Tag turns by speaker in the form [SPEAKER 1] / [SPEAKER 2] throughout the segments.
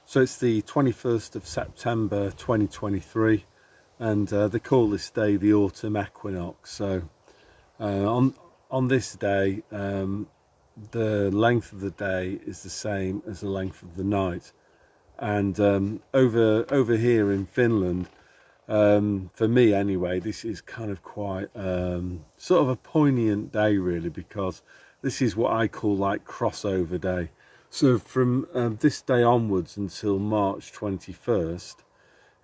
[SPEAKER 1] So it's the 21st of September 2023, and they call this day the autumn equinox. So on this day, the length of the day is the same as the length of the night. And over here in Finland, for me anyway, this is kind of quite sort of a poignant day, really, because this is what I call like crossover day. So from this day onwards until March 21st,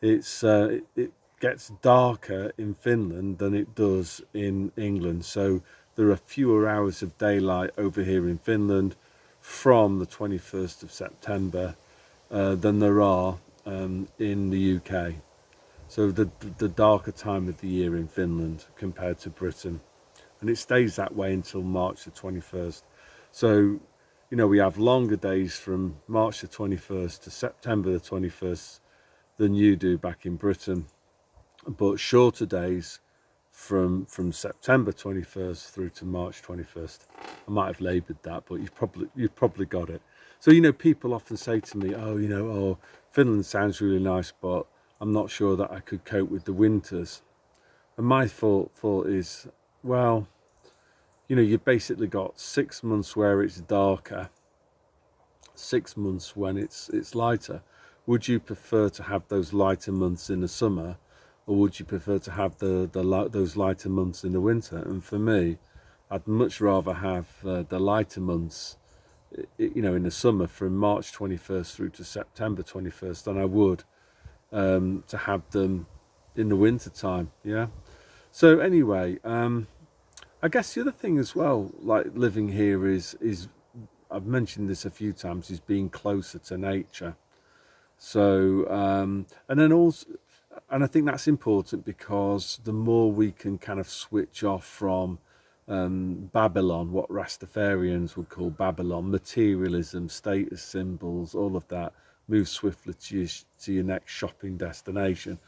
[SPEAKER 1] it gets darker in Finland than it does in England. So there are fewer hours of daylight over here in Finland from the 21st of September than there are in the UK. So the darker time of the year in Finland compared to Britain. And it stays that way until March the 21st. So, you know, we have longer days from March the 21st to September the 21st than you do back in Britain, but shorter days from September 21st through to March 21st. I might have laboured that, but you've probably got it. So, you know, people often say to me, oh, Finland sounds really nice, but I'm not sure that I could cope with the winters. And my thought is, well, you know, you've basically got 6 months where it's darker, 6 months when it's lighter. Would you prefer to have those lighter months in the summer, or would you prefer to have those lighter months in the winter? And for me, I'd much rather have the lighter months, you know, in the summer from March 21st through to September 21st than I would to have them in the winter time. Yeah. So anyway, I guess the other thing as well, like living here is I've mentioned this a few times, is being closer to nature. So and then also, and I think that's important because the more we can kind of switch off from Babylon, what Rastafarians would call Babylon, materialism, status symbols, all of that, move swiftly to your next shopping destination.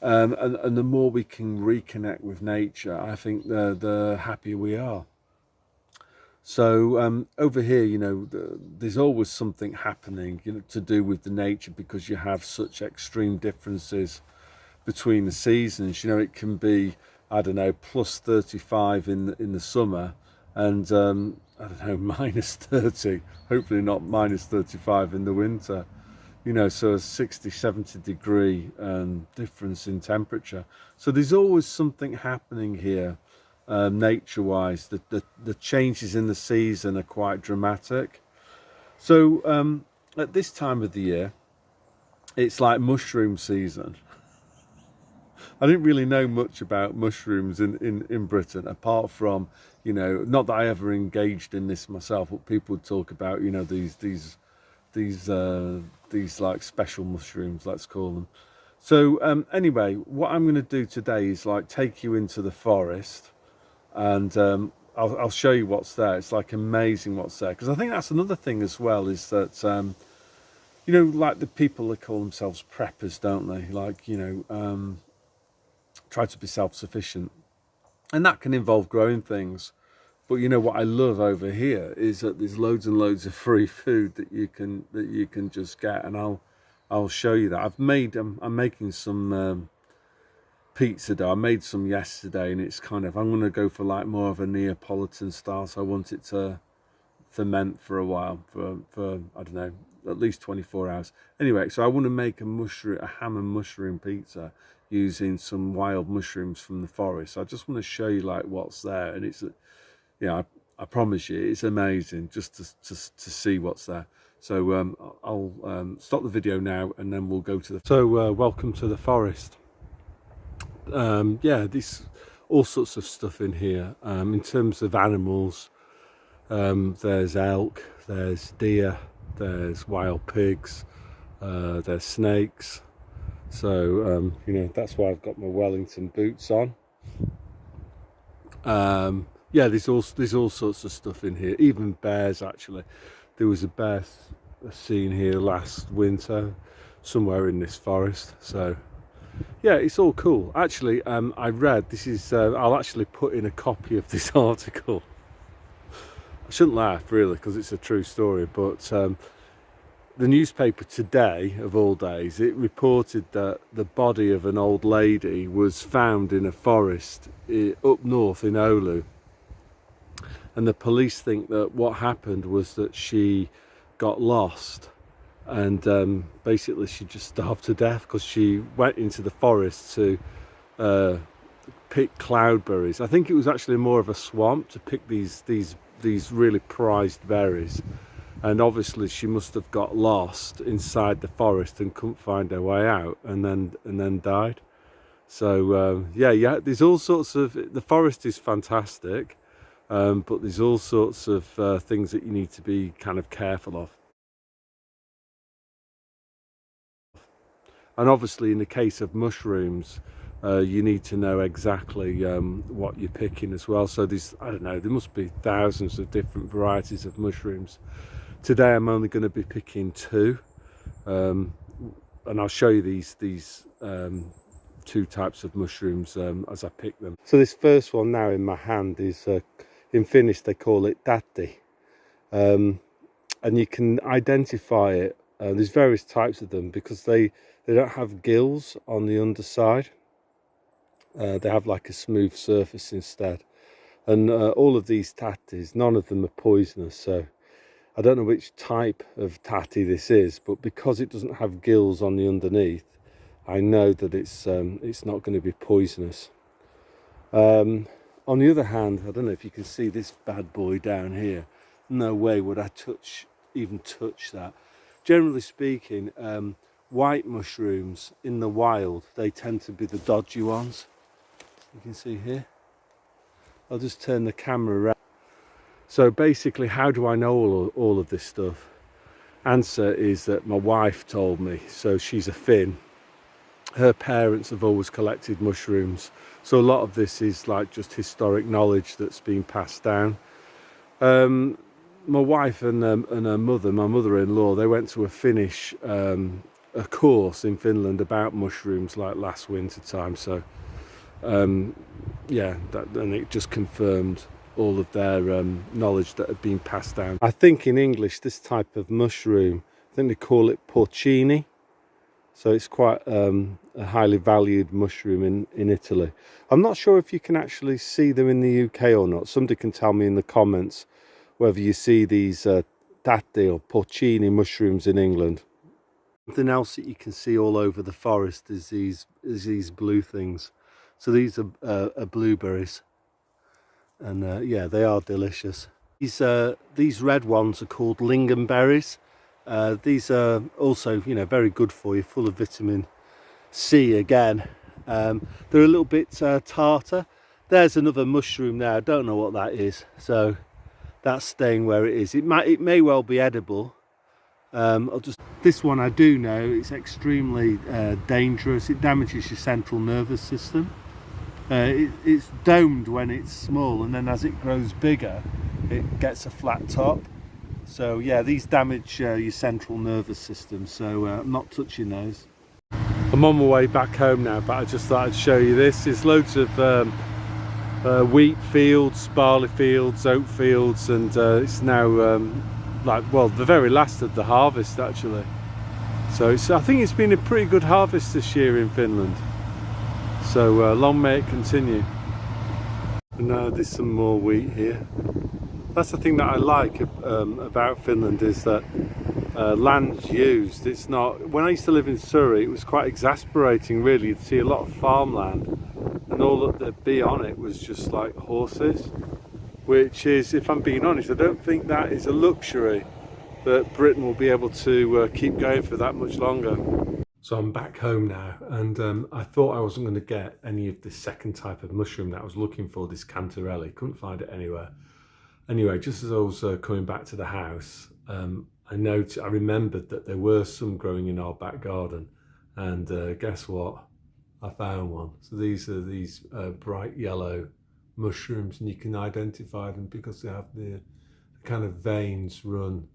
[SPEAKER 1] And the more we can reconnect with nature, I think the happier we are. So over here, you know, there's always something happening, you know, to do with the nature, because you have such extreme differences between the seasons. You know, it can be, I don't know, plus 35 in the summer, and I don't know, minus 30. Hopefully not minus 35 in the winter. You know, so a 60-70 degree difference in temperature. So there's always something happening here, nature-wise. The changes in the season are quite dramatic. So at this time of the year, it's like mushroom season. I didn't really know much about mushrooms in Britain, apart from, you know, not that I ever engaged in this myself, but people would talk about, you know, these like special mushrooms, let's call them. So anyway, what I'm going to do today is like take you into the forest, and I'll show you what's there. It's like amazing what's there, because I think that's another thing as well, is that you know, like the people that call themselves preppers, don't they? Like, you know, try to be self-sufficient, and that can involve growing things. But you know what I love over here is that there's loads and loads of free food that you can just get, and I'll show you that. I'm making some pizza dough. I made some yesterday, and it's kind of, I'm going to go for like more of a Neapolitan style. So I want it to ferment for a while, for I don't know, at least 24 hours. Anyway, so I want to make a ham and mushroom pizza using some wild mushrooms from the forest. I just want to show you like what's there, and it's, yeah, I promise you, it's amazing just to see what's there. So I'll stop the video now, and then we'll go to the. So welcome to the forest. Yeah, there's all sorts of stuff in here. In terms of animals, there's elk, there's deer, there's wild pigs, there's snakes. So you know, that's why I've got my Wellington boots on. Yeah, there's all sorts of stuff in here, even bears. Actually, there was a bear seen here last winter somewhere in this forest. So yeah, it's all cool. Actually, I read, this is I'll actually put in a copy of this article. I shouldn't laugh really, because it's a true story, but the newspaper today, of all days, it reported that the body of an old lady was found in a forest up north in Oulu. And the police think that what happened was that she got lost, and basically she just starved to death because she went into the forest to pick cloudberries. I think it was actually more of a swamp to pick these really prized berries, and obviously she must have got lost inside the forest and couldn't find her way out, and then died. So yeah, there's all sorts of, the forest is fantastic. But there's all sorts of things that you need to be kind of careful of. And obviously in the case of mushrooms, you need to know exactly what you're picking as well. So there's, I don't know, there must be thousands of different varieties of mushrooms. Today I'm only going to be picking two, and I'll show you these two types of mushrooms as I pick them. So this first one now in my hand is in Finnish they call it tatti, and you can identify it. There's various types of them because they don't have gills on the underside. They have like a smooth surface instead, and all of these tatties, none of them are poisonous. So I don't know which type of tatti this is, but because it doesn't have gills on the underneath, I know that it's not going to be poisonous. On the other hand, I don't know if you can see this bad boy down here. No way would I even touch that. Generally speaking, white mushrooms in the wild, they tend to be the dodgy ones. You can see here. I'll just turn the camera around. So basically, how do I know all of this stuff? Answer is that my wife told me. So she's a Finn. Her parents have always collected mushrooms, so a lot of this is like just historic knowledge that's been passed down. My wife and her mother, my mother-in-law, they went to a Finnish a course in Finland about mushrooms like last winter time. So yeah, and it just confirmed all of their knowledge that had been passed down. I think in English this type of mushroom, I think they call it porcini. So it's quite a highly valued mushroom in Italy. I'm not sure if you can actually see them in the UK or not. Somebody can tell me in the comments whether you see these tatti or porcini mushrooms in England. Something else that you can see all over the forest is these blue things. So these are blueberries, and yeah, they are delicious. These red ones are called lingonberries. These are also, you know, very good for you, full of vitamin C again. They're a little bit tartar. There's another mushroom there. I don't know what that is, so that's staying where it is. It may well be edible. This one I do know, it's extremely dangerous. It damages your central nervous system. It's domed when it's small, and then as it grows bigger, it gets a flat top. So yeah, these damage your central nervous system, so I'm not touching those. I'm on my way back home now, but I just thought I'd show you this. There's loads of wheat fields, barley fields, oat fields, and it's now like, well, the very last of the harvest actually. So I think it's been a pretty good harvest this year in Finland. So long may it continue. And there's some more wheat here. That's the thing that I like about Finland, is that land's used. It's not, when I used to live in Surrey, it was quite exasperating really. You'd see a lot of farmland and all that there'd be on it was just like horses, which is, if I'm being honest, I don't think that is a luxury that Britain will be able to keep going for that much longer. So I'm back home now, and I thought I wasn't going to get any of this second type of mushroom that I was looking for, this cantarelli. Couldn't find it anywhere. Anyway, just as I was coming back to the house, I remembered that there were some growing in our back garden, and guess what? I found one. So these are these bright yellow mushrooms, and you can identify them because they have the kind of veins run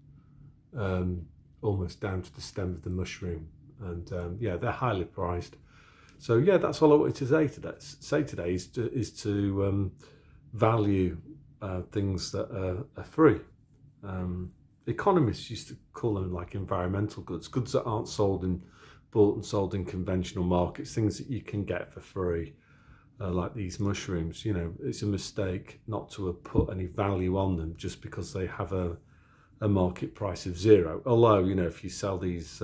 [SPEAKER 1] almost down to the stem of the mushroom, and yeah, they're highly prized. So yeah, that's all I wanted to say today is to value things that are free. economists used to call them like environmental goods, goods that aren't bought and sold in conventional markets, things that you can get for free, like these mushrooms. You know, it's a mistake not to have put any value on them just because they have a market price of zero. Although, you know, if you sell these,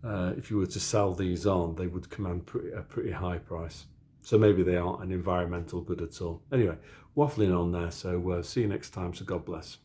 [SPEAKER 1] if you were to sell these on, they would command a pretty high price. So maybe they aren't an environmental good at all. Anyway, waffling on there. So see you next time. So God bless.